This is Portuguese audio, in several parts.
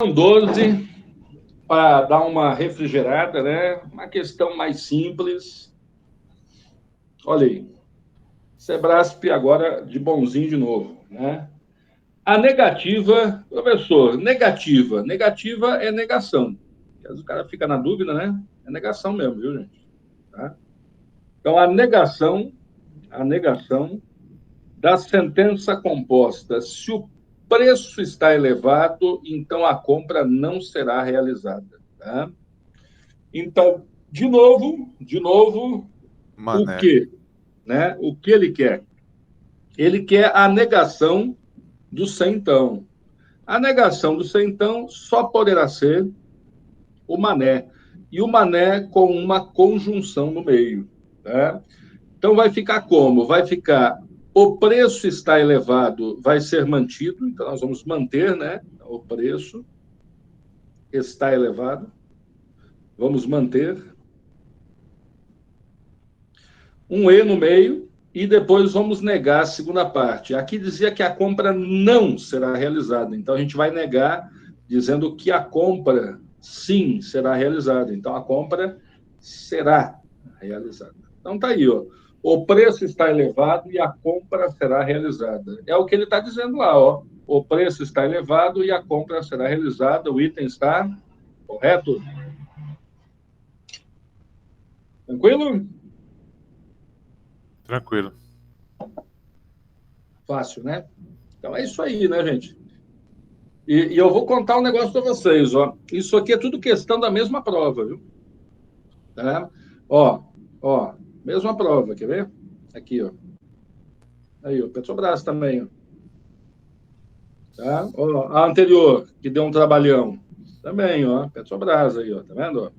12, para dar uma refrigerada, né? Uma questão mais simples. Olha aí. Sebrasp agora de bonzinho de novo, né? A negativa, professor, negativa. Negativa é negação. Às vezes o cara fica na dúvida, né? É negação mesmo, viu, gente? Tá? Então, a negação da sentença composta. Se o preço está elevado, então a compra não será realizada. Tá? Então, de novo, o Mané. que, né? O que ele quer? Ele quer a negação do centão. A negação do centão só poderá ser o mané. E o mané com uma conjunção no meio. Tá? Então, vai ficar como? Vai ficar o preço está elevado, vai ser mantido. Então, nós vamos manter, né? O preço está elevado. Vamos manter. Um E no meio, e depois vamos negar a segunda parte. Aqui dizia que a compra não será realizada. Então, a gente vai negar dizendo que a compra, sim, será realizada. Então, a compra será realizada. Então, está aí, ó. O preço está elevado e a compra será realizada. É o que ele está dizendo lá, ó. O preço está elevado e a compra será realizada. O item está correto? Tranquilo? Tranquilo. Fácil, né? Então, é isso aí, né, gente? E eu vou contar um negócio para vocês, ó. Isso aqui é tudo questão da mesma prova, viu? Tá? Ó, ó, mesma prova, quer ver? Aqui, ó. Aí, ó, Petrobras também, ó. Tá? Ó, a anterior, que deu um trabalhão. Também, ó, Petrobras aí, ó, tá vendo? Ó?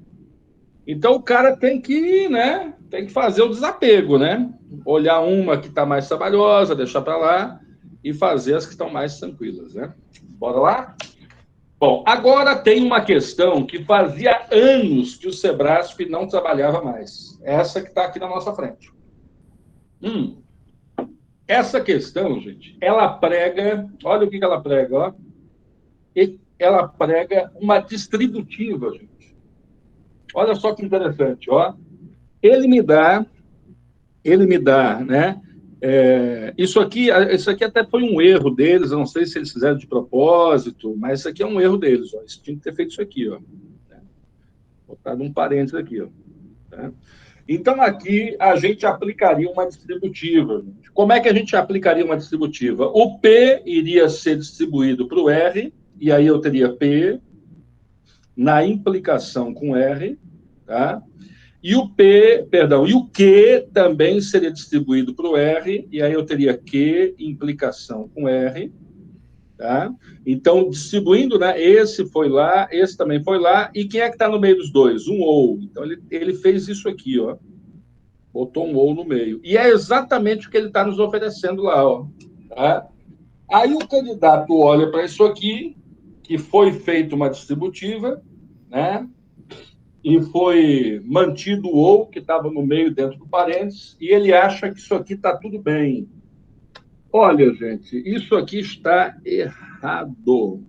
Então o cara tem que, né, tem que fazer o desapego, né? Olhar uma que está mais trabalhosa, deixar para lá e fazer as que estão mais tranquilas, né? Bora lá? Bom, agora tem uma questão que fazia anos que o Sebrasp não trabalhava mais. Essa que está aqui na nossa frente. Hum, essa questão, gente, ela prega, olha o que ela prega, ó. Ela prega uma distributiva, gente. Olha só que interessante, ó. Ele me dá, ele me dá, né? Isso aqui até foi um erro deles, eu não sei se eles fizeram de propósito, mas isso aqui é um erro deles, ó. Eles tinham que ter feito isso aqui, ó. Botado um parênteses aqui, ó. Tá? Então, aqui a gente aplicaria uma distributiva. Como é que a gente aplicaria uma distributiva? O P iria ser distribuído para o R, e aí eu teria P na implicação com R, tá? E o P, perdão, e o Q também seria distribuído para o R, e aí eu teria Q implicação com R, tá? Então, distribuindo, né? Esse foi lá, esse também foi lá, e quem é que está no meio dos dois? Um ou. Então, ele fez isso aqui, ó. Botou um ou no meio. E é exatamente o que ele está nos oferecendo lá, ó. Tá? Aí o candidato olha para isso aqui, que foi feita uma distributiva, né? E foi mantido o ou, que estava no meio, dentro do parênteses, e ele acha que isso aqui está tudo bem. Olha, gente, isso aqui está errado.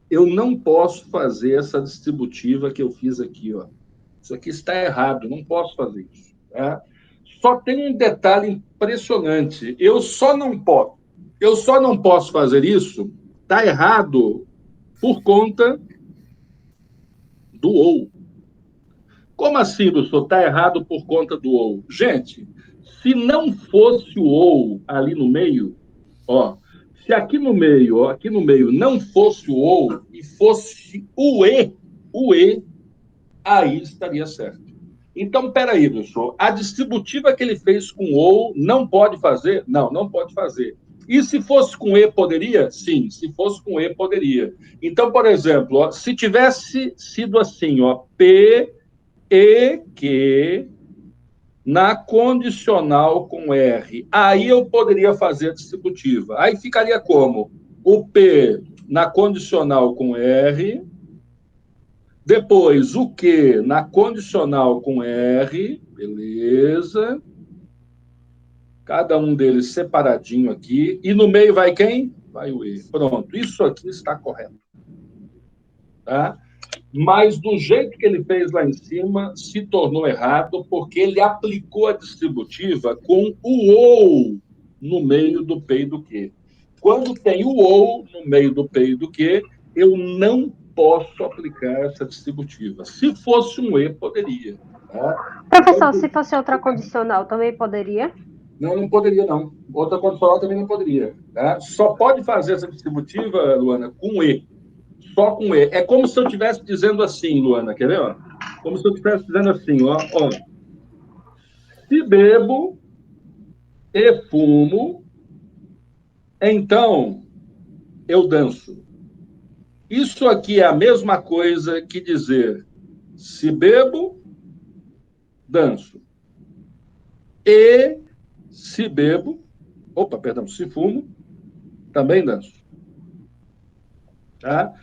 Eu não posso fazer essa distributiva que eu fiz aqui, ó. Isso aqui está errado, não posso fazer isso. Tá? Só tem um detalhe impressionante. Eu só não posso fazer isso. Está errado por conta do ou. Como assim, professor? Está errado por conta do ou? Gente, se não fosse o ou ali no meio, ó, se aqui no meio não fosse o ou e fosse o e, aí estaria certo. Então, peraí, professor, a distributiva que ele fez com ou não pode fazer? Não, não pode fazer. E se fosse com E, poderia? Sim, se fosse com E, poderia. Então, por exemplo, ó, se tivesse sido assim, ó, P e Q na condicional com R, aí eu poderia fazer a distributiva. Aí ficaria como? O P na condicional com R, depois, o Q na condicional com R, beleza. Cada um deles separadinho aqui. E no meio vai quem? Vai o E. Pronto, isso aqui está correto. tá? Mas do jeito que ele fez lá em cima, se tornou errado, porque ele aplicou a distributiva com o ou no meio do P e do Q. Quando tem o ou no meio do P e do Q, eu não posso aplicar essa distributiva. Se fosse um E, poderia. Tá? Professor, se fosse outra condicional, também poderia? Não, não poderia, não. Outra condicional também não poderia. Tá? Só pode fazer essa distributiva, Luana, com E. Só com E. É como se eu estivesse dizendo assim, Luana, quer ver? Ó? Como se eu estivesse dizendo assim, ó. Se bebo e fumo, então eu danço. Isso aqui é a mesma coisa que dizer se bebo, danço. E se bebo, se fumo, também danço. Tá?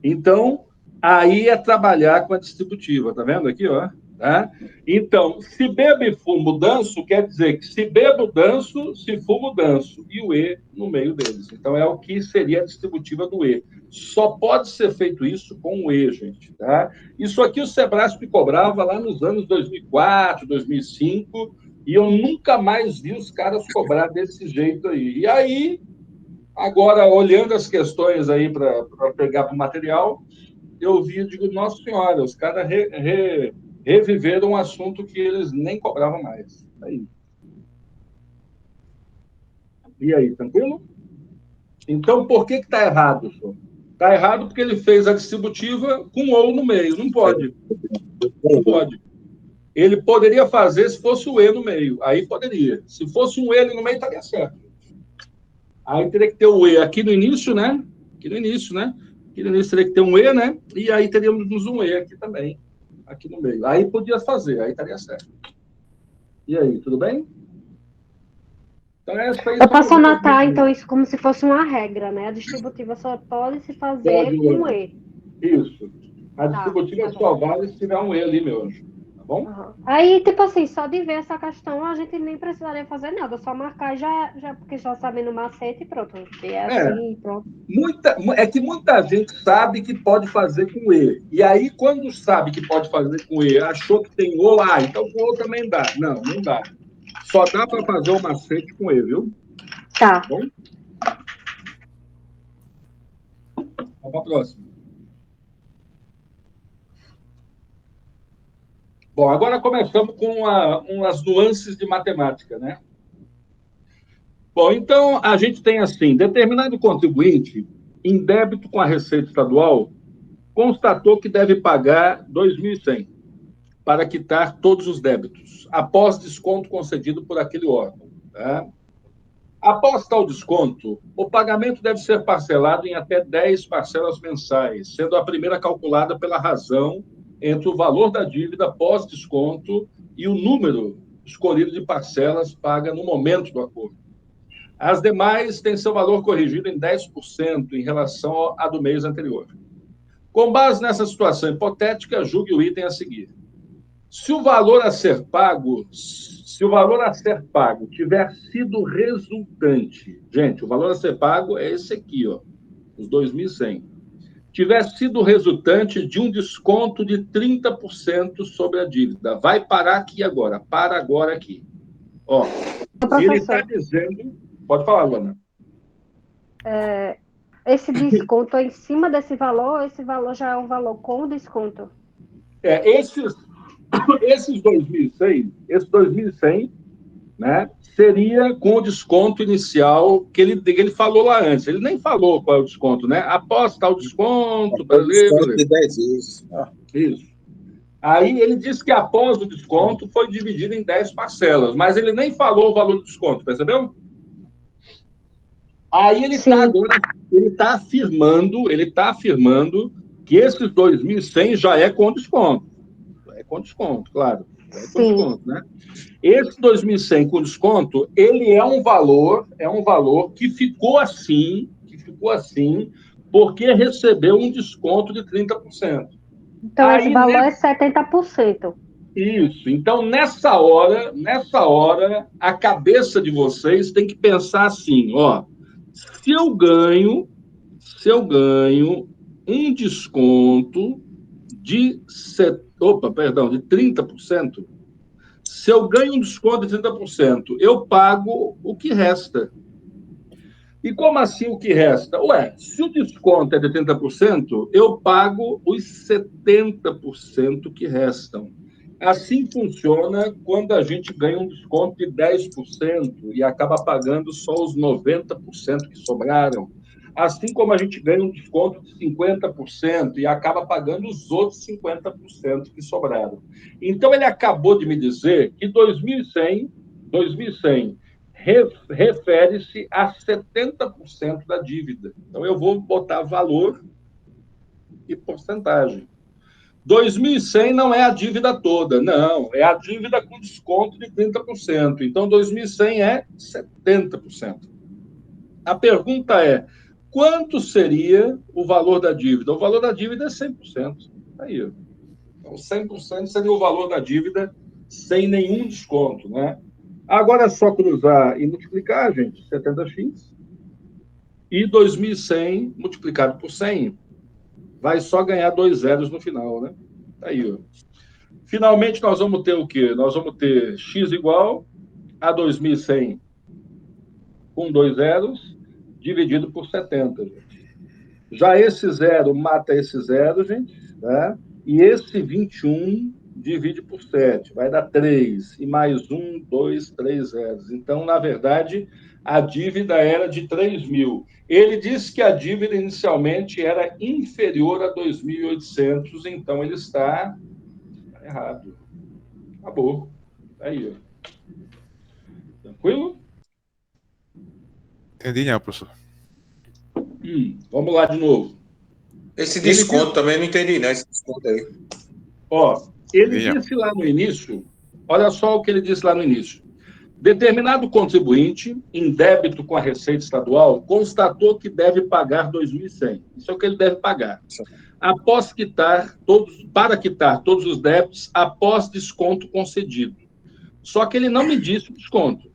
Então, aí é trabalhar com a distributiva, tá vendo aqui, ó? Tá? Então, se bebo e fumo, danço, quer dizer que se bebo, danço, se fumo, danço. E o E no meio deles. Então, é o que seria a distributiva do E. Só pode ser feito isso com o E, gente. Tá? Isso aqui o Sebrasp cobrava lá nos anos 2004, 2005, e eu nunca mais vi os caras cobrar desse jeito aí. E aí, agora, olhando as questões aí para pegar para o material, eu vi e digo, nossa senhora, os caras reviveram um assunto que eles nem cobravam mais. Aí. E aí, tranquilo? Então, por que está errado, senhor? Está errado porque ele fez a distributiva com ou no meio. Não pode. Não pode. Ele poderia fazer se fosse o E no meio. Aí poderia. Se fosse um E ali no meio, estaria certo. Aí teria que ter o E aqui no início, né? Aqui no início, né? Aqui no início teria que ter um E, né? E aí teríamos um E aqui também, aqui no meio. Aí podia fazer, aí estaria certo. E aí, tudo bem? Então, essa aí Eu são as posso duas anotar, então, medidas. isso como se fosse uma regra, né? A distributiva só pode se Pode, fazer com Luana. E. Isso. A Tá, distributiva tá bom. só vale se tiver um E ali, meu anjo. Tá bom? Uhum. Aí, tipo assim, só de ver essa questão, a gente nem precisaria fazer nada, só marcar já porque já sabendo o macete e pronto. E é É, assim, pronto. é que muita gente sabe que pode fazer com E. E aí, quando sabe que pode fazer com E, achou que tem O, então com O também dá. Não, não dá. Só dá para fazer o macete com E, viu? Tá. Tá bom? Vamos para a próxima. Bom, agora começamos com umas nuances de matemática, né? Bom, então a gente tem assim, determinado contribuinte em débito com a Receita Estadual constatou que deve pagar 2.100 para quitar todos os débitos, após desconto concedido por aquele órgão. Tá? Após tal desconto, o pagamento deve ser parcelado em até 10 parcelas mensais, sendo a primeira calculada pela razão entre o valor da dívida pós-desconto e o número escolhido de parcelas paga no momento do acordo. As demais têm seu valor corrigido em 10% em relação à do mês anterior. Com base nessa situação hipotética, julgue o item a seguir. Se o valor a ser pago tiver sido resultante, gente, o valor a ser pago é esse aqui, ó, os 2.100, tiver sido resultante de um desconto de 30% sobre a dívida. Vai parar aqui agora, para agora aqui. Ó, ele está Professor, dizendo, pode falar, Luana. esse desconto é em cima desse valor, esse valor já é um valor com desconto? Esses 2.100, né, seria com o desconto inicial que ele falou lá antes. Ele nem falou qual é o desconto, né? Após tal desconto, Desconto de 10 vezes. isso. Aí ele disse que após o desconto foi dividido em 10 parcelas, mas ele nem falou o valor do desconto, percebeu? Aí ele está Sim, agora, ele está afirmando que esses 2.100 já é com desconto. É com desconto, claro. Já é com sim. desconto, né? Esse 2.100 com desconto, ele é um valor que ficou assim, porque recebeu um desconto de 30%. Então, esse Aí, valor é 70%. isso. Então, nessa hora, a cabeça de vocês tem que pensar assim, ó, se eu ganho um desconto de 30%. Se eu ganho um desconto de 30%, eu pago o que resta. E como assim o que resta? Ué, se o desconto é de 30%, eu pago os 70% que restam. Assim funciona quando a gente ganha um desconto de 10% e acaba pagando só os 90% que sobraram. Assim como a gente ganha um desconto de 50% e acaba pagando os outros 50% que sobraram. Então, ele acabou de me dizer que 2100 refere-se a 70% da dívida. Então, eu vou botar valor e porcentagem. 2.100 não é a dívida toda, não, é a dívida com desconto de 30%. Então, 2.100 é 70%. A pergunta é, quanto seria o valor da dívida? O valor da dívida é 100%. Aí, então, 100% seria o valor da dívida sem nenhum desconto, né? Agora é só cruzar e multiplicar, gente, 70x, e 2.100 multiplicado por 100 vai só ganhar 2 zeros no final, né? Aí, ó. Finalmente, nós vamos ter o quê? Nós vamos ter x igual a 2.100 com 2 zeros, dividido por 70, gente. Já esse zero mata esse zero, gente, né? E esse 21 divide por 7, vai dar 3. E mais 1, 2, 3 zeros. Então, na verdade, a dívida era de 3.000. Ele disse que a dívida inicialmente era inferior a 2.800, então ele está errado. Acabou. Aí, ó. Tranquilo? Entendi, não, professor. Vamos lá de novo. Esse desconto também não entendi, né? Esse desconto aí. Ó, ele Entendi. disse lá no início, olha só o que ele disse lá no início. Determinado contribuinte, em débito com a Receita Estadual, constatou que deve pagar 2.100. Isso é o que ele deve pagar. Para quitar todos os débitos após desconto concedido. Só que ele não me disse o desconto.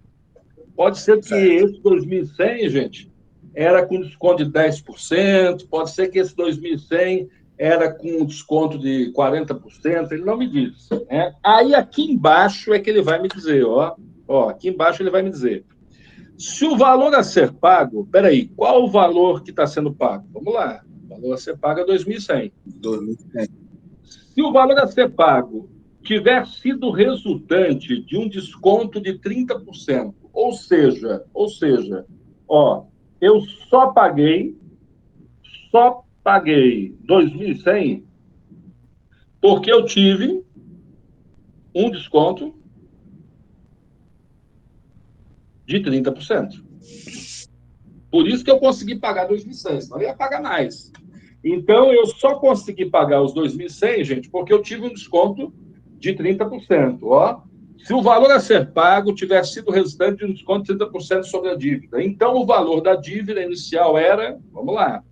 Pode ser que esse 2.100, gente, era com desconto de 10%, pode ser que esse 2.100 era com desconto de 40%, ele não me disse. Né? Aí, aqui embaixo é que ele vai me dizer, ó, aqui embaixo ele vai me dizer, se o valor a ser pago, peraí, qual o valor que está sendo pago? Vamos lá, o valor a ser pago é 2.100. 2.100. Se o valor a ser pago tiver sido resultante de um desconto de 30%, ou seja, ó, eu só paguei 2.100 porque eu tive um desconto de 30%. Por isso que eu consegui pagar 2.100, senão eu ia pagar mais. Então, eu só consegui pagar os 2.100, gente, porque eu tive um desconto de 30%. Ó. Se o valor a ser pago tiver sido resultante de um desconto de 30% sobre a dívida. Então, o valor da dívida inicial era, vamos lá,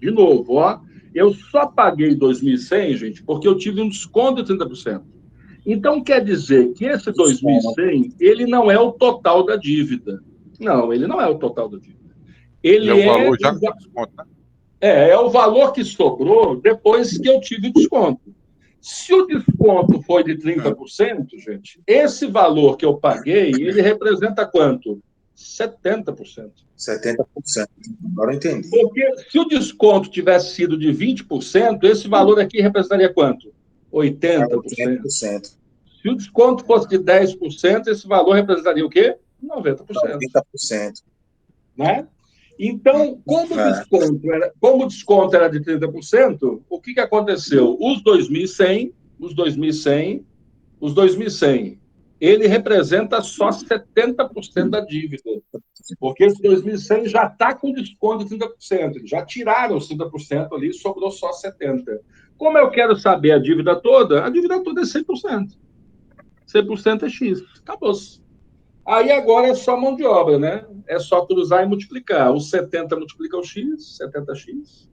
de novo, ó, eu só paguei 2.100, gente, porque eu tive um desconto de 30%. Então, quer dizer que esse 2.100, ele não é o total da dívida. Não, ele não é o total da dívida. Ele é o valor já o, com desconto, né? é o valor que sobrou depois que eu tive o desconto. Se o desconto foi de 30%, gente, esse valor que eu paguei, ele representa quanto? 70%. 70%. Agora eu entendi. Porque se o desconto tivesse sido de 20%, esse valor aqui representaria quanto? 80%. 80%. Se o desconto fosse de 10%, esse valor representaria o quê? 90%. 90%. Né? Então, como o desconto era de 30%, o que aconteceu? Os 2.100, ele representa só 70% da dívida. Porque esse 2.100 já está com desconto de 30%. Eles já tiraram os 30% ali, sobrou só 70%. Como eu quero saber a dívida toda é 100%. 100% é X. Acabou-se. Aí agora é só mão de obra, né? É só cruzar e multiplicar. O 70 multiplica o X, 70x.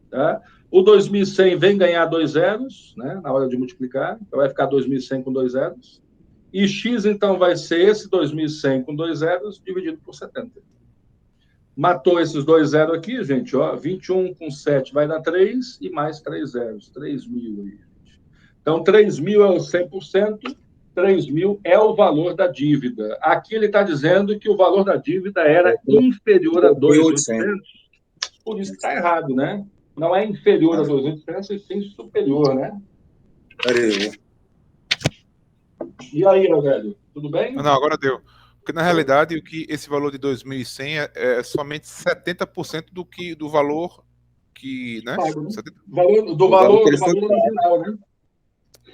Tá? O 2.100 vem ganhar 2 zeros, né? Na hora de multiplicar. Então vai ficar 2.100 com 2 zeros. E X, então, vai ser esse 2.100 com 2 zeros dividido por 70. Matou esses dois zeros aqui, gente, ó. 21 com 7 vai dar 3 e mais 3 zeros. 3.000 aí, gente. Então, 3.000 é o 100%, 3.000 é o valor da dívida. Aqui ele está dizendo que o valor da dívida era inferior a 2.800. Por isso que está errado, né? Não é inferior a 2.800, e sim superior, né? E aí, Aurélio, tudo bem? Não, agora deu. Porque, na realidade, esse valor de 2.100 é somente 70% do valor que, né? Pago, né? 70%. Do valor original, né?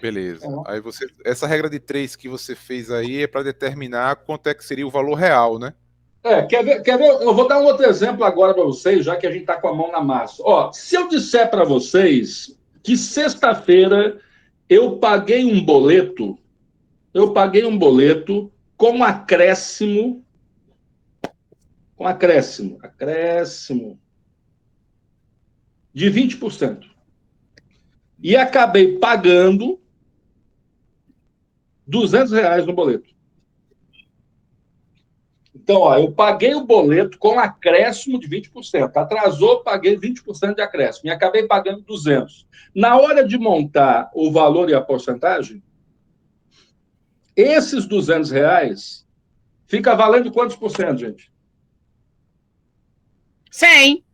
Beleza. Aí essa regra de 3 que você fez aí é para determinar quanto é que seria o valor real, né? Quer ver? Eu vou dar um outro exemplo agora para vocês, já que a gente está com a mão na massa. Ó, se eu disser para vocês que sexta-feira eu paguei um boleto com acréscimo de 20%. E acabei pagando R$200 no boleto. Então, ó, eu paguei o boleto com acréscimo de 20%. Atrasou, paguei 20% de acréscimo. E acabei pagando 200. Na hora de montar o valor e a porcentagem, esses R$200 fica valendo quantos por cento, gente? 100.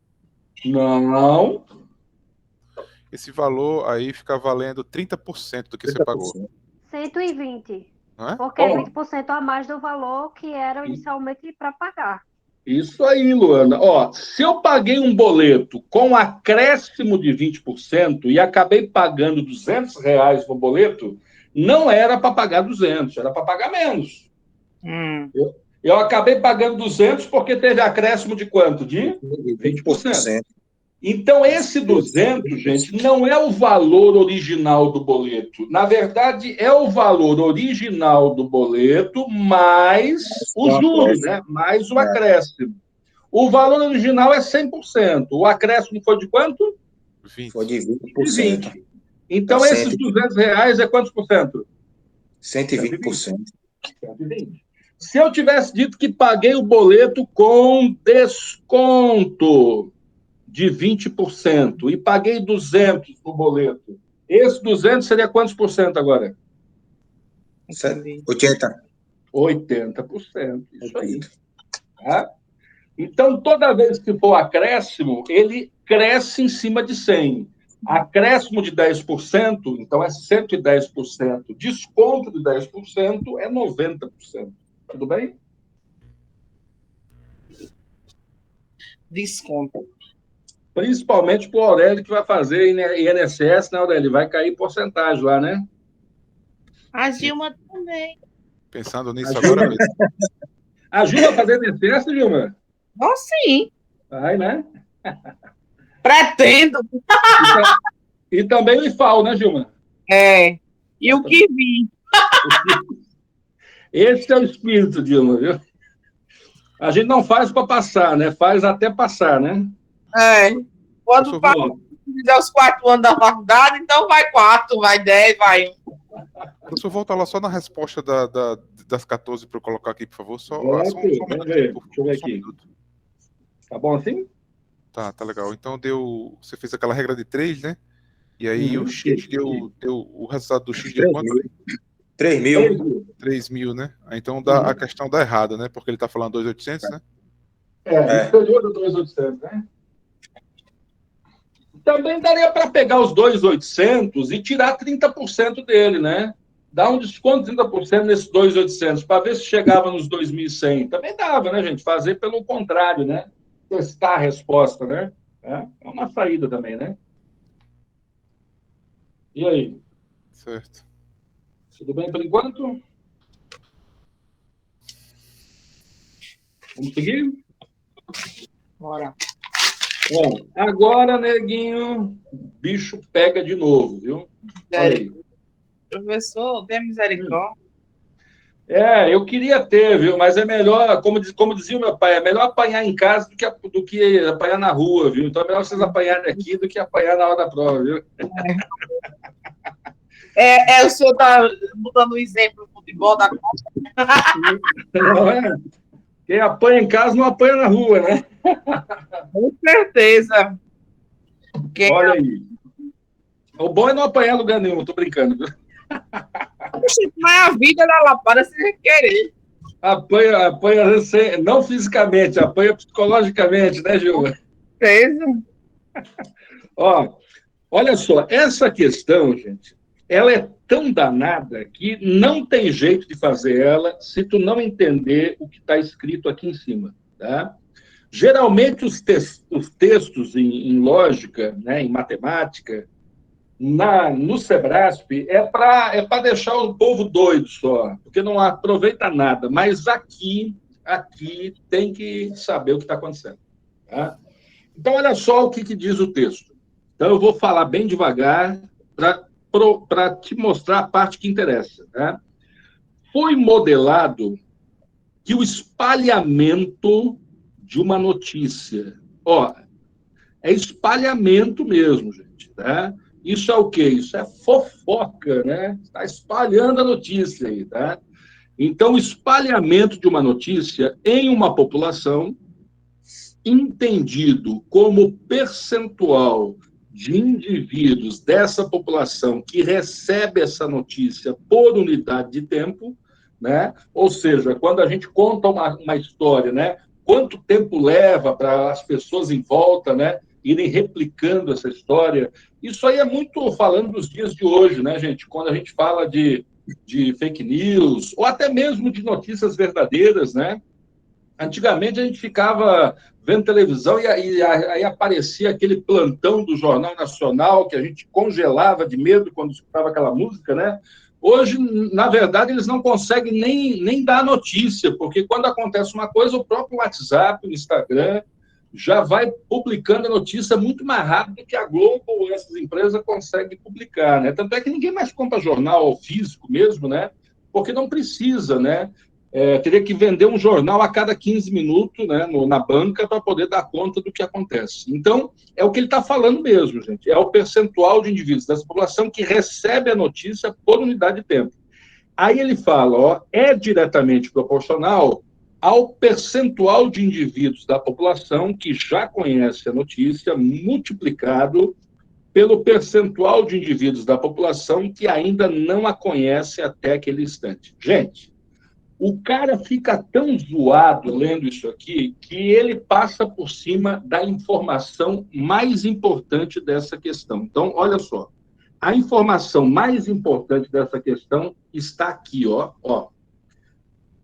Não. Esse valor aí fica valendo 30% do que você pagou. 120. Não é? Porque é 20% a mais do valor que era inicialmente para pagar. Isso aí, Luana. Ó, se eu paguei um boleto com acréscimo de 20% e acabei pagando R$200 no boleto, não era para pagar 200, era para pagar menos. Eu acabei pagando 200 porque teve acréscimo de quanto? De 20%. Então, esse 200, gente, não é o valor original do boleto. Na verdade, é o valor original do boleto mais o juros, né? Mais o acréscimo. O valor original é 100%. O acréscimo foi de quanto? 20. Foi de 20%. De 20%. Então, esses R$200 é quantos por cento? 120%. 120%. Se eu tivesse dito que paguei o boleto com desconto de 20% e paguei 200 no boleto, esse 200 seria quantos por cento agora? 80%. 80%. Isso aí. Tá? Então, toda vez que for acréscimo, ele cresce em cima de 100. Acréscimo de 10%, então é 110%. Desconto de 10% é 90%. Tudo bem? Desconto. Principalmente para o Aurélio, que vai fazer INSS, né, Aurélio? Vai cair porcentagem lá, né? A Gilma também. Pensando nisso agora mesmo. A Gilma vai fazer INSS, Gilma? Não, sim. Vai, né? Pretendo. E também o IFAL, né, Gilma? É. E o que vi. Esse é o espírito, Gilma, viu? A gente não faz para passar, né? Faz até passar, né? É. Quando fizer os 4 anos da faculdade, então vai 4, vai 10, vai 1. Professor, volta lá só na resposta das 14 para eu colocar aqui, por favor. Só um Vamos ver. minutinho, Deixa eu ver aqui. Tá bom assim? Tá legal. Então você fez aquela regra de 3, né? E aí o X deu o resultado do X deu quanto? 3.000. 3.000, né? Então a questão dá errada, né? Porque ele está falando 2.800, né? Inferior a 2.800, né? Também daria para pegar os 2.800 e tirar 30% dele, né? Dar um desconto de 30% nesses 2.800 para ver se chegava nos 2.100. Também dava, né, gente? Fazer pelo contrário, né? Testar a resposta, né? É uma saída também, né? E aí? Certo. Tudo bem por enquanto? Vamos seguir? Bora. Bom, agora, neguinho, o bicho pega de novo, viu? Olha aí. Professor, dê misericórdia. Eu queria ter, viu? Mas é melhor, como dizia o meu pai, é melhor apanhar em casa do que apanhar na rua, viu? Então é melhor vocês apanharem aqui do que apanhar na hora da prova, viu? O senhor está mudando o exemplo do futebol da Copa. Não é? Quem apanha em casa não apanha na rua, né? Com certeza. Quem Olha aí. O bom é não apanhar lugar nenhum, tô brincando. Viu? mas a vida da lapada sem querer. Apanha não fisicamente, apanha psicologicamente, né, Gil? Certeza. Ó, olha só, essa questão, gente, ela é tão danada que não tem jeito de fazer ela se tu não entender o que está escrito aqui em cima, tá? Geralmente os textos em lógica, né, em matemática, no Sebrasp, é para deixar o povo doido só, porque não aproveita nada. Mas aqui tem que saber o que está acontecendo. Tá? Então, olha só o que diz o texto. Então, eu vou falar bem devagar para te mostrar a parte que interessa. Tá? Foi modelado que o espalhamento de uma notícia... Ó, é espalhamento mesmo, gente. Tá? Isso é o quê? Isso é fofoca, né? Está espalhando a notícia aí, tá? Então, o espalhamento de uma notícia em uma população, entendido como percentual de indivíduos dessa população que recebe essa notícia por unidade de tempo, né? Ou seja, quando a gente conta uma história, né? Quanto tempo leva para as pessoas em volta, né? Irem replicando essa história. Isso aí é muito falando dos dias de hoje, né, gente? Quando a gente fala de fake news, ou até mesmo de notícias verdadeiras, né? Antigamente a gente ficava vendo televisão e aí aparecia aquele plantão do Jornal Nacional que a gente congelava de medo quando escutava aquela música, né? Hoje, na verdade, eles não conseguem nem dar notícia, porque quando acontece uma coisa, o próprio WhatsApp, o Instagram, já vai publicando a notícia muito mais rápido do que a Globo ou essas empresas conseguem publicar, né? Tanto é que ninguém mais compra jornal físico mesmo, né? Porque não precisa, né? Teria que vender um jornal a cada 15 minutos, né, na banca para poder dar conta do que acontece. Então, é o que ele está falando mesmo, gente. É o percentual de indivíduos dessa população que recebe a notícia por unidade de tempo. Aí ele fala, ó, é diretamente proporcional ao percentual de indivíduos da população que já conhece a notícia, multiplicado pelo percentual de indivíduos da população que ainda não a conhece até aquele instante. Gente, o cara fica tão zoado lendo isso aqui que ele passa por cima da informação mais importante dessa questão. Então, olha só. A informação mais importante dessa questão está aqui, ó.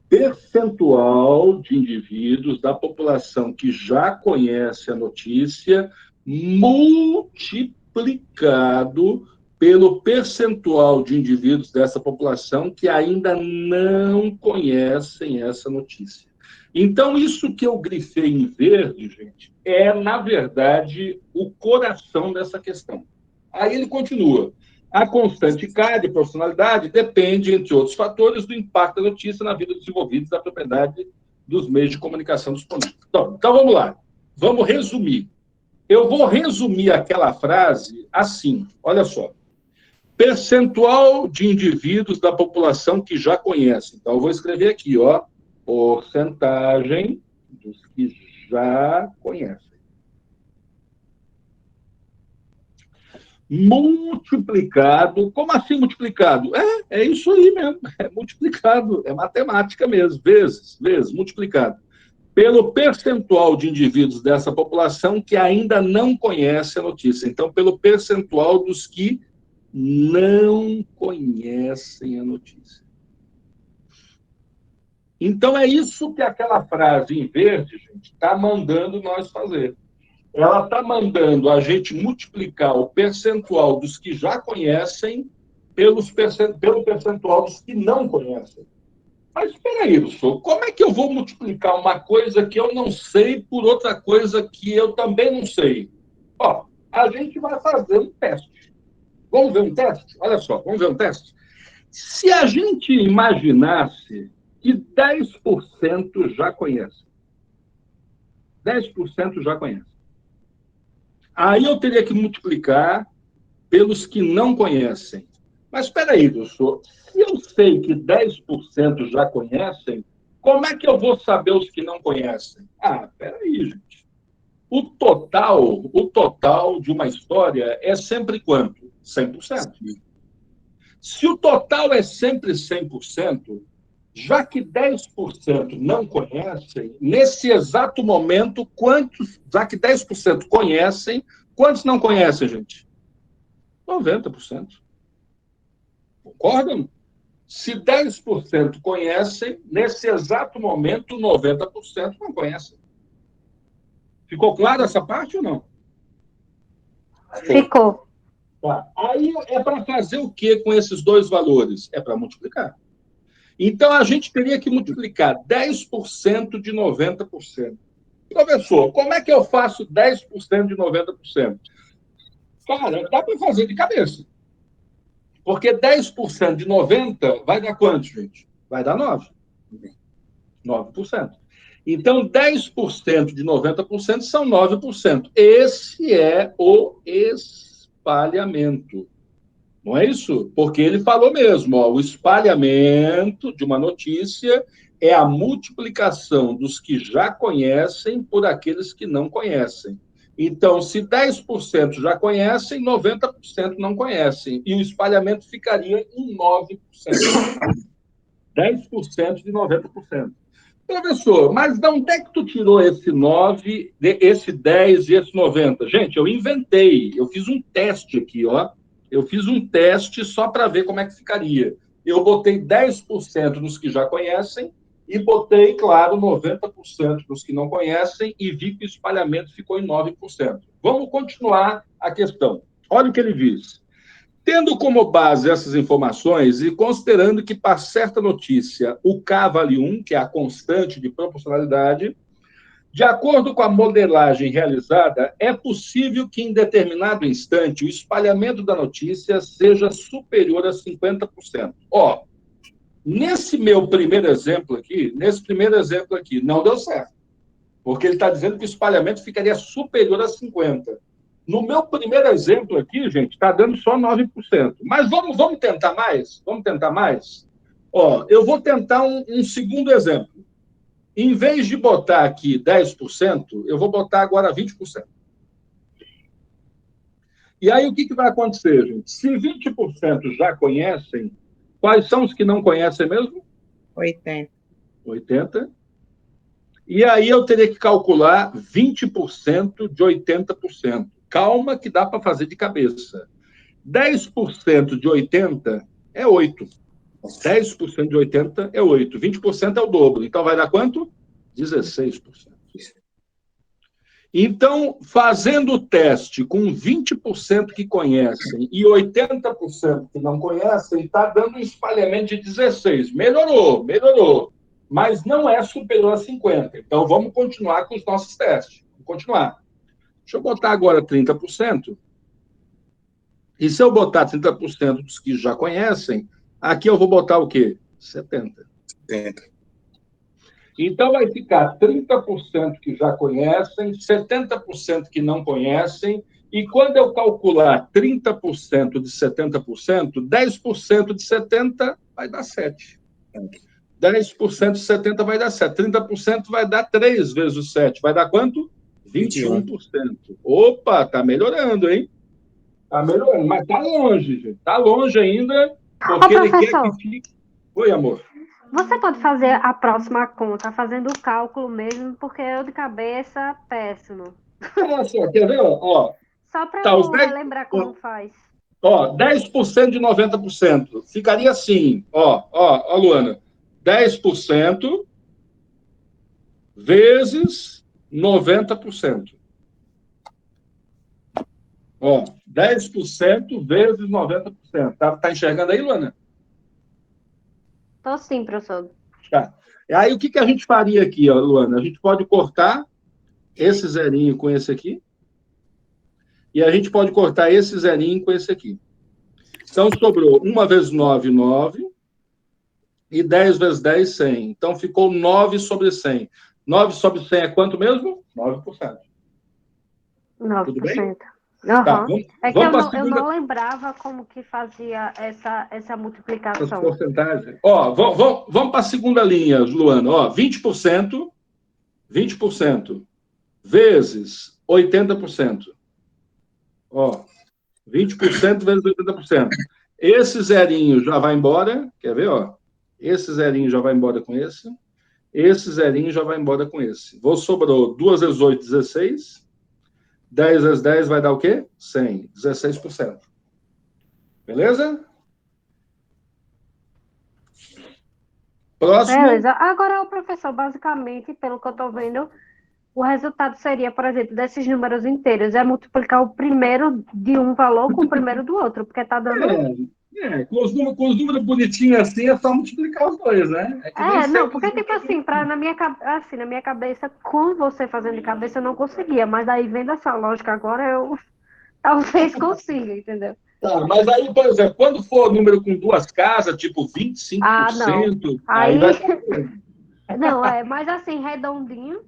Percentual de indivíduos da população que já conhece a notícia multiplicado pelo percentual de indivíduos dessa população que ainda não conhecem essa notícia. Então, isso que eu grifei em verde, gente, é, na verdade, o coração dessa questão. Aí ele continua. A constante K de proporcionalidade depende, entre outros fatores, do impacto da notícia na vida dos envolvidos da propriedade dos meios de comunicação disponíveis. Então vamos lá. Vamos resumir. Eu vou resumir aquela frase assim, olha só. Percentual de indivíduos da população que já conhecem. Então, eu vou escrever aqui, ó, porcentagem dos que já conhecem. Multiplicado. Como assim multiplicado? É isso aí mesmo. É multiplicado. É matemática mesmo. Vezes, multiplicado. Pelo percentual de indivíduos dessa população que ainda não conhece a notícia. Então, pelo percentual dos que não conhecem a notícia. Então, é isso que aquela frase em verde, gente, está mandando nós fazer. Ela está mandando a gente multiplicar o percentual dos que já conhecem pelo percentual dos que não conhecem. Mas espera aí, Wilson, como é que eu vou multiplicar uma coisa que eu não sei por outra coisa que eu também não sei? Ó, a gente vai fazer um teste. Vamos ver um teste? Olha só, vamos ver um teste? Se a gente imaginasse que 10% já conhece, 10% já conhece. Aí eu teria que multiplicar pelos que não conhecem. Mas espera aí, Wilson, se eu sei que 10% já conhecem, como é que eu vou saber os que não conhecem? Espera aí, gente. o total de uma história é sempre quanto? 100%. Se o total é sempre 100%, já que 10% não conhecem, nesse exato momento, já que 10% conhecem, quantos não conhecem, gente? 90%. Concordam? Se 10% conhecem, nesse exato momento, 90% não conhecem. Ficou claro essa parte ou não? Ficou. Tá. Aí é para fazer o que com esses dois valores? É para multiplicar. Então, a gente teria que multiplicar 10% de 90%. Professor, como é que eu faço 10% de 90%? Cara, dá para fazer de cabeça. Porque 10% de 90 vai dar quanto, gente? Vai dar 9. 9%. Então, 10% de 90% são 9%. Esse é o espalhamento. Não é isso? Porque ele falou mesmo, ó, o espalhamento de uma notícia é a multiplicação dos que já conhecem por aqueles que não conhecem. Então, se 10% já conhecem, 90% não conhecem. E o espalhamento ficaria em 9%. 10% de 90%. Professor, mas de onde é que tu tirou esse 9, esse 10 e esse 90? Gente, eu inventei. Eu fiz um teste aqui, ó. Eu fiz um teste só para ver como é que ficaria. Eu botei 10% nos que já conhecem e botei, claro, 90% nos que não conhecem e vi que o espalhamento ficou em 9%. Vamos continuar a questão. Olha o que ele diz. Tendo como base essas informações e considerando que para certa notícia o K vale 1, que é a constante de proporcionalidade, de acordo com a modelagem realizada, é possível que em determinado instante o espalhamento da notícia seja superior a 50%. Ó, nesse primeiro exemplo aqui, não deu certo. Porque ele está dizendo que o espalhamento ficaria superior a 50%. No meu primeiro exemplo aqui, gente, está dando só 9%. Mas vamos tentar mais? Vamos tentar mais? Ó, eu vou tentar um segundo exemplo. Em vez de botar aqui 10%, eu vou botar agora 20%. E aí, o que vai acontecer, gente? Se 20% já conhecem, quais são os que não conhecem mesmo? 80. 80. E aí eu teria que calcular 20% de 80%. Calma que dá para fazer de cabeça. 10% de 80 é 8. 10% de 80 é 8. 20% é o dobro. Então, vai dar quanto? 16%. Então, fazendo o teste com 20% que conhecem e 80% que não conhecem, está dando um espalhamento de 16%. Melhorou. Mas não é superior a 50%. Então, vamos continuar com os nossos testes. Vamos continuar. Deixa eu botar agora 30%. E se eu botar 30% dos que já conhecem, aqui eu vou botar o quê? 70%. 70. Então, vai ficar 30% que já conhecem, 70% que não conhecem, e quando eu calcular 30% de 70%, 10% de 70% vai dar 7. 10% de 70% vai dar 7. 30% vai dar 3 vezes o 7. Vai dar quanto? 21%. Opa, está melhorando, hein? Está melhorando, mas está longe, gente. Está longe ainda, porque ele quer que fique... Oi, amor. Você pode fazer a próxima conta, fazendo o cálculo mesmo, porque eu de cabeça, péssimo. Olha só, quer ver? Ó, Só para tá, eu relembrar como faz. Ó, 10% de 90%. Ficaria assim, ó, Luana. 10% vezes 90%. Ó, 10% vezes 90%. Tá enxergando aí, Luana? Tô sim, professor. Tá. Aí, o que a gente faria aqui, ó, Luana? A gente pode cortar esse zerinho com esse aqui. E a gente pode cortar esse zerinho com esse aqui. Então, sobrou 1 vezes 9, 9. E 10 vezes 10, 100. Então, ficou 9 sobre 100. 9 sobre 100 é quanto mesmo? 9%. 9%. Tudo bem? Uhum. Tá, É que eu não lembrava como que fazia essa multiplicação. Porcentagem. Ó, vamos para a segunda linha, Luana. Ó, 20%. vezes 80%. Ó, 20% vezes 80%. Esse zerinho já vai embora, quer ver, ó? Esse zerinho já vai embora com esse. Esse zerinho já vai embora com esse. Sobrou 2 vezes 8, 16. 10 vezes 10 vai dar o quê? 100. 16%. Beleza? Próximo. Beleza. Agora, o professor, basicamente, pelo que eu estou vendo, o resultado seria, por exemplo, desses números inteiros, é multiplicar o primeiro de um valor com o primeiro do outro, porque está dando... Com os números bonitinhos assim, é só multiplicar os dois, né? É que nem não, sempre porque, tipo assim, na minha cabeça, com você fazendo de cabeça, eu não conseguia, mas daí, vendo essa lógica agora, eu talvez consiga, entendeu? Tá, mas aí, por exemplo, quando for número com duas casas, tipo 25%, não. aí vai... Não, mas assim, redondinho.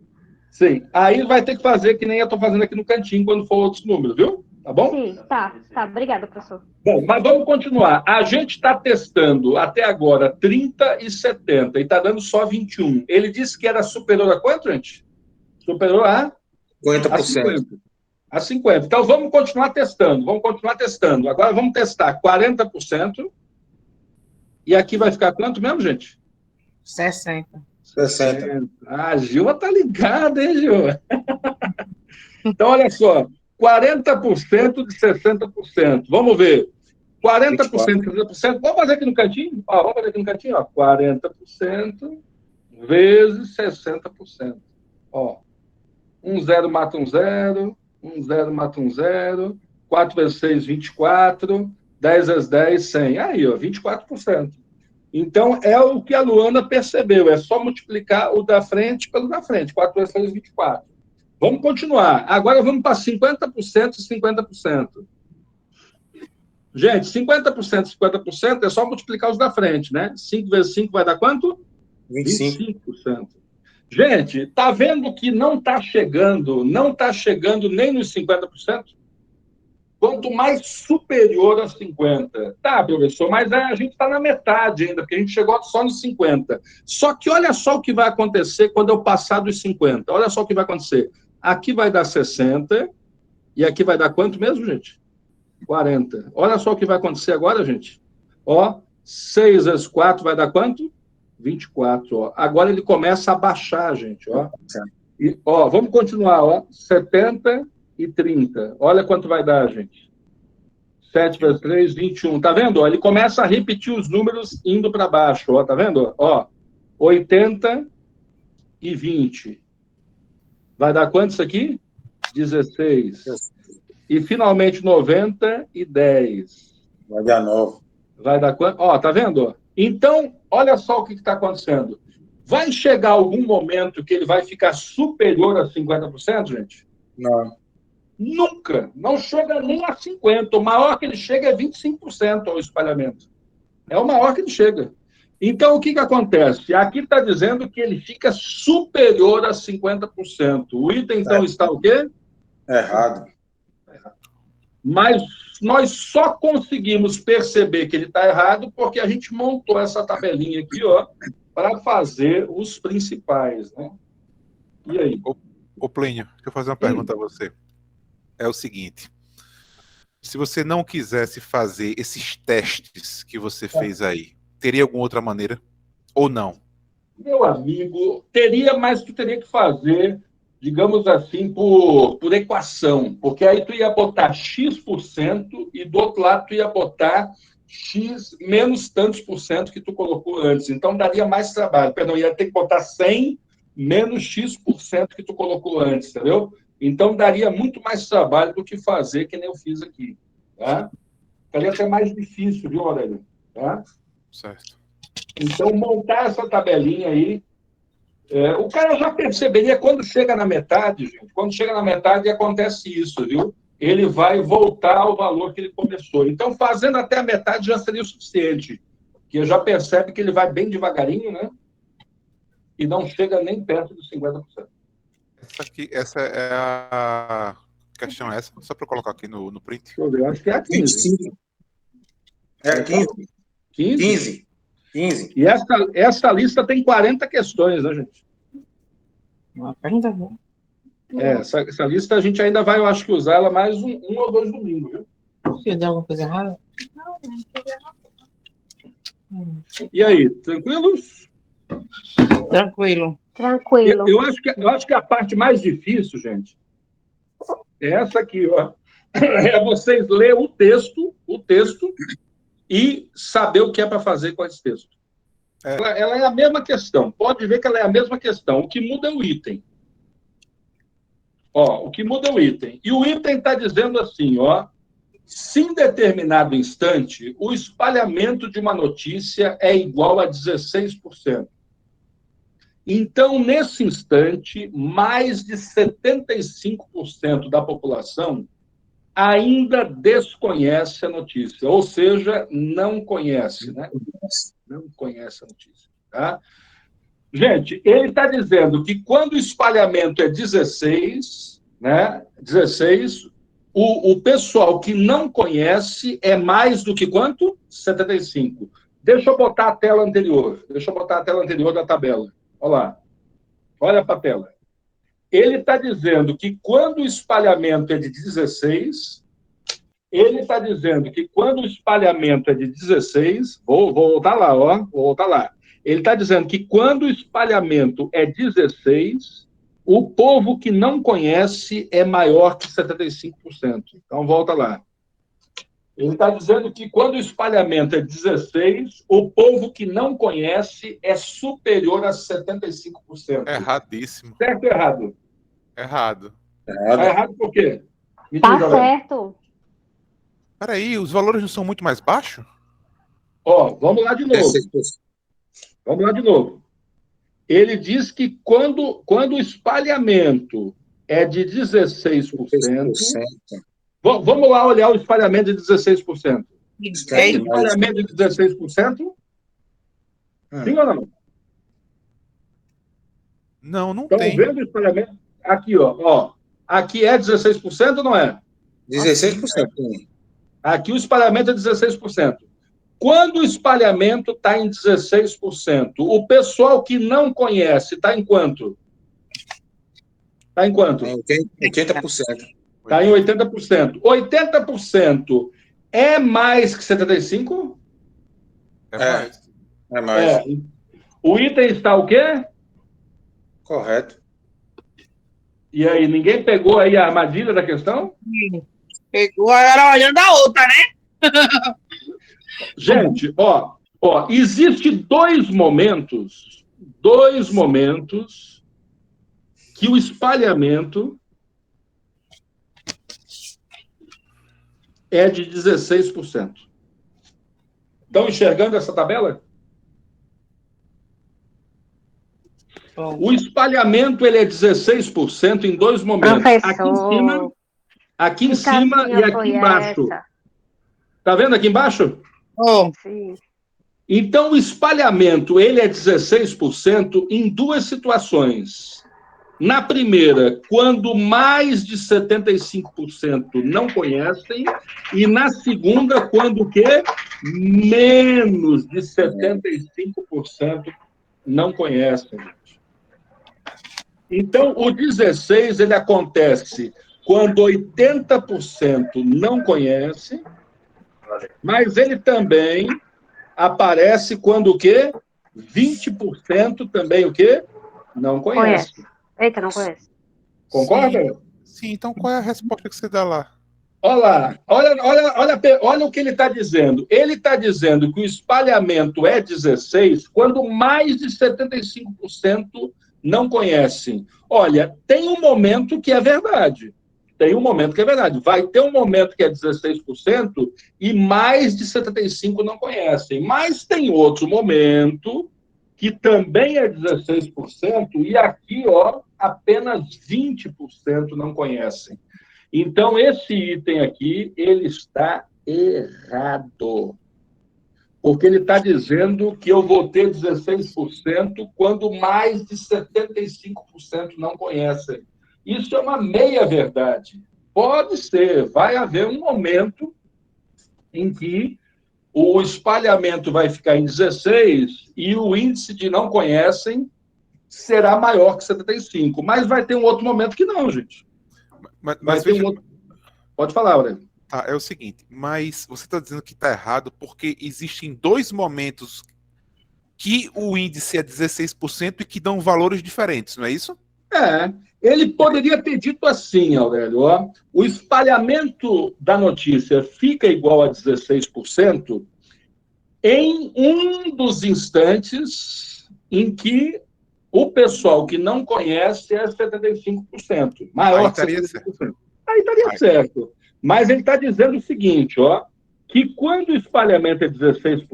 Sim, aí vai ter que fazer que nem eu estou fazendo aqui no cantinho quando for outros números, viu? Tá bom? Sim, tá. Obrigada, professor. Bom, mas vamos continuar. A gente está testando até agora 30 e 70 e está dando só 21. Ele disse que era superior a quanto, gente? Superior a 50%. A 50. Então vamos continuar testando. Agora vamos testar 40%. E aqui vai ficar quanto mesmo, gente? 60. 60. A Gilma tá ligada, hein, Gilma? Então, olha só. 40% de 60%. Vamos ver. 40% de 60%. Vamos fazer aqui no cantinho? Ó, vamos fazer aqui no cantinho. Ó. 40% vezes 60%. Ó. 1 zero mata um zero. 1 zero mata um zero. 4 vezes 6, 24. 10 vezes 10, 100. Aí, ó, 24%. Então, é o que a Luana percebeu. É só multiplicar o da frente pelo da frente. 4 vezes 6, 24. Vamos continuar. Agora vamos para 50% e 50%. Gente, 50% e 50% é só multiplicar os da frente, né? 5 vezes 5 vai dar quanto? 25%. Gente, tá vendo que não está chegando nem nos 50%? Quanto mais superior a 50. Tá, professor, mas a gente está na metade ainda, porque a gente chegou só nos 50. Só que olha só o que vai acontecer quando eu passar dos 50. Olha só o que vai acontecer. Aqui vai dar 60, e aqui vai dar quanto mesmo, gente? 40. Olha só o que vai acontecer agora, gente. Ó, 6 vezes 4 vai dar quanto? 24. Ó. Agora ele começa a baixar, gente. Ó. E, ó, vamos continuar. Ó. 70 e 30. Olha quanto vai dar, gente. 7 vezes 3, 21. Tá vendo? Ó, ele começa a repetir os números indo para baixo. Ó, tá vendo? Ó, 80 e 20. Vai dar quanto isso aqui? 16. E, finalmente, 90 e 10. Vai dar 9. Vai dar quanto? Ó, tá vendo? Então, olha só o que está acontecendo. Vai chegar algum momento que ele vai ficar superior a 50%, gente? Não. Nunca. Não chega nem a 50%. O maior que ele chega é 25% ao espalhamento. É o maior que ele chega. Então, o que acontece? Aqui está dizendo que ele fica superior a 50%. O item, então, está o quê? Errado. Mas nós só conseguimos perceber que ele está errado porque a gente montou essa tabelinha aqui, ó, para fazer os principais, né? E aí? Ô Plínio, deixa eu fazer uma pergunta a você. É o seguinte: se você não quisesse fazer esses testes que você fez aí, teria alguma outra maneira? Ou não? Meu amigo, teria, mas tu teria que fazer, digamos assim, por equação, porque aí tu ia botar X% e do outro lado tu ia botar X menos tantos por cento que tu colocou antes. Então daria mais trabalho. Perdão, ia ter que botar 100 menos X% que tu colocou antes, entendeu? Então daria muito mais trabalho do que fazer que nem eu fiz aqui, tá? Ficaria até mais difícil, viu, Aurélio? Tá? Certo. Então, montar essa tabelinha aí, o cara já perceberia quando chega na metade, gente. Quando chega na metade, acontece isso, viu? Ele vai voltar ao valor que ele começou. Então, fazendo até a metade já seria o suficiente. Porque já percebe que ele vai bem devagarinho, né? E não chega nem perto dos 50%. Essa é a questão, essa. Só para eu colocar aqui no print. Deixa eu ver, eu acho que é a 15. 25. É 15. 15? 15. E essa lista tem 40 questões, né, gente? Ainda bom. Essa lista a gente ainda vai, eu acho que usar ela mais um ou 2 domingos, viu? Se eu der alguma coisa errada? E aí, tranquilos? Tranquilo. Tranquilo. Eu acho que a parte mais difícil, gente, é essa aqui, ó. É vocês lerem o texto e saber o que é para fazer com esse texto. Ela é a mesma questão. Pode ver que ela é a mesma questão. O que muda é o item. Ó, o que muda é o item. E o item está dizendo assim, ó, se em determinado instante o espalhamento de uma notícia é igual a 16%. Então, nesse instante, mais de 75% da população ainda desconhece a notícia, ou seja, não conhece, né? Não conhece a notícia, tá? Gente, ele está dizendo que quando o espalhamento é 16, né? 16, o pessoal que não conhece é mais do que quanto? 75. Deixa eu botar a tela anterior. Deixa eu botar a tela anterior da tabela. Olha lá. Olha para a tela. Ele está dizendo que quando o espalhamento é de 16, ele está dizendo que quando o espalhamento é de 16, vou voltar lá, ó, vou voltar lá. Ele está dizendo que quando o espalhamento é 16, o povo que não conhece é maior que 75%. Então, volta lá. Ele está dizendo que quando o espalhamento é 16, o povo que não conhece é superior a 75%. Erradíssimo. Certo ou errado? Errado. Está errado por quê? Me Tá diz, Aurélio. certo. Peraí, os valores não são muito mais baixos? Ó, vamos lá de novo. Vamos lá de novo. Ele diz que quando o espalhamento é de 16%, vamos lá olhar o espalhamento de 16%. Tem espalhamento de 16%? Sim ou não? Não Estão tem. vendo o espalhamento? Aqui, ó. Aqui é 16% ou não é? 16%. Aqui o espalhamento é 16%. Quando o espalhamento está em 16%, o pessoal que não conhece está em quanto? Está em quanto? 80%. Está em 80%. 80% é mais que 75%? É mais. É mais. O item está o quê? Correto. E aí, ninguém pegou aí a armadilha da questão? Pegou, era olhando a outra, né? Gente, existe dois momentos que o espalhamento é de 16%. Estão enxergando essa tabela? O espalhamento ele é 16% em dois momentos. Professor, aqui em que cima e casinha aqui foi embaixo. essa? Tá vendo aqui embaixo? Sim. Então, o espalhamento ele é 16% em duas situações. Na primeira, quando mais de 75% não conhecem, e na segunda, quando o quê? Menos de 75% não conhecem. Então, o 16 ele acontece quando 80% não conhece, mas ele também aparece quando o quê? 20% também o quê? Não conhece. Eita, não conhece. Concorda? Sim, então qual é a resposta que você dá lá? Olha lá, olha o que ele está dizendo. Ele está dizendo que o espalhamento é 16 quando mais de 75% não conhecem. Olha, tem um momento que é verdade. Vai ter um momento que é 16% e mais de 75% não conhecem. Mas tem outro momento que também é 16% e aqui, ó, apenas 20% não conhecem. Então, esse item aqui, ele está errado. Porque ele está dizendo que eu vou ter 16% quando mais de 75% não conhecem. Isso é uma meia-verdade. Pode ser, vai haver um momento em que o espalhamento vai ficar em 16 e o índice de não conhecem será maior que 75. Mas vai ter um outro momento que não, gente. Mas ter veja, Pode falar, Aurélio. tá, é o seguinte, mas você está dizendo que está errado porque existem dois momentos que o índice é 16% e que dão valores diferentes, não é isso? Ele poderia ter dito assim, Aurélio, ó, o espalhamento da notícia fica igual a 16% em um dos instantes em que o pessoal que não conhece é 75%, maior que 75%. Aí estaria certo. Mas ele está dizendo o seguinte, ó, que quando o espalhamento é 16%,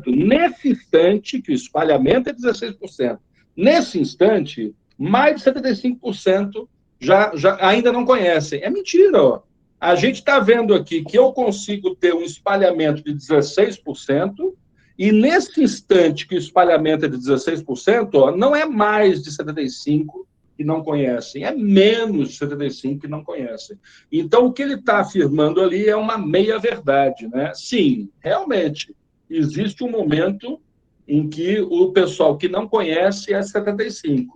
nesse instante, que o espalhamento é 16%, nesse instante, mais de 75% já ainda não conhecem. É mentira, ó. A gente está vendo aqui que eu consigo ter um espalhamento de 16%, e nesse instante que o espalhamento é de 16%, ó, não é mais de 75% que não conhecem, é menos de 75% que não conhecem. Então, o que ele está afirmando ali é uma meia-verdade, né? Sim, realmente, existe um momento em que o pessoal que não conhece é 75%,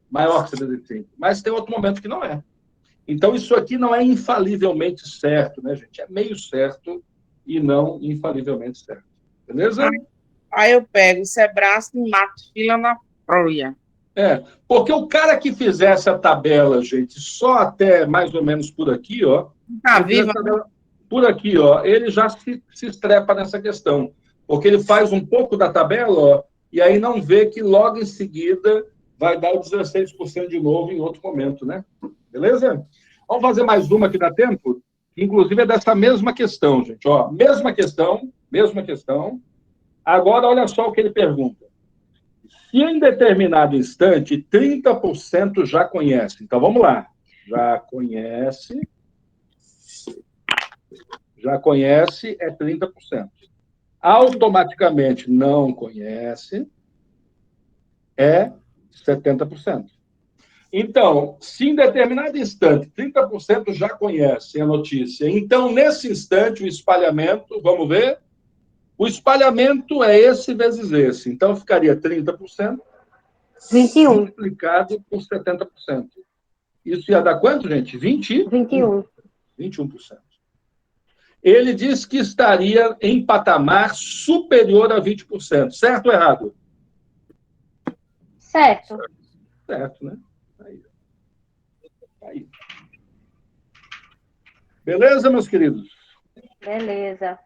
maior que 75%, mas tem outro momento que não é. Então, isso aqui não é infalivelmente certo, né, gente? É meio certo e não infalivelmente certo. Beleza? Aí eu pego o Sebrae e mato fila na proia. Porque o cara que fizesse a tabela, gente, só até mais ou menos por aqui, ó, Tá viva? por aqui, ó, ele já se estrepa nessa questão. Porque ele faz um pouco da tabela, ó, e aí não vê que logo em seguida vai dar o 16% de novo em outro momento, né? Beleza? Vamos fazer mais uma que dá tempo? Que, inclusive, é dessa mesma questão, gente. Ó, mesma questão. Agora, olha só o que ele pergunta. Se em determinado instante 30% já conhece, então vamos lá. Já conhece é 30%. Automaticamente não conhece é 70%. Então, se em determinado instante 30% já conhecem a notícia, então nesse instante o espalhamento, vamos ver, o espalhamento é esse vezes esse. Então ficaria 30%. 21. Multiplicado por 70%. Isso ia dar quanto, gente? 21. 21%. Ele diz que estaria em patamar superior a 20%. Certo ou errado? Certo. Certo, né? Aí. Beleza, meus queridos? Beleza.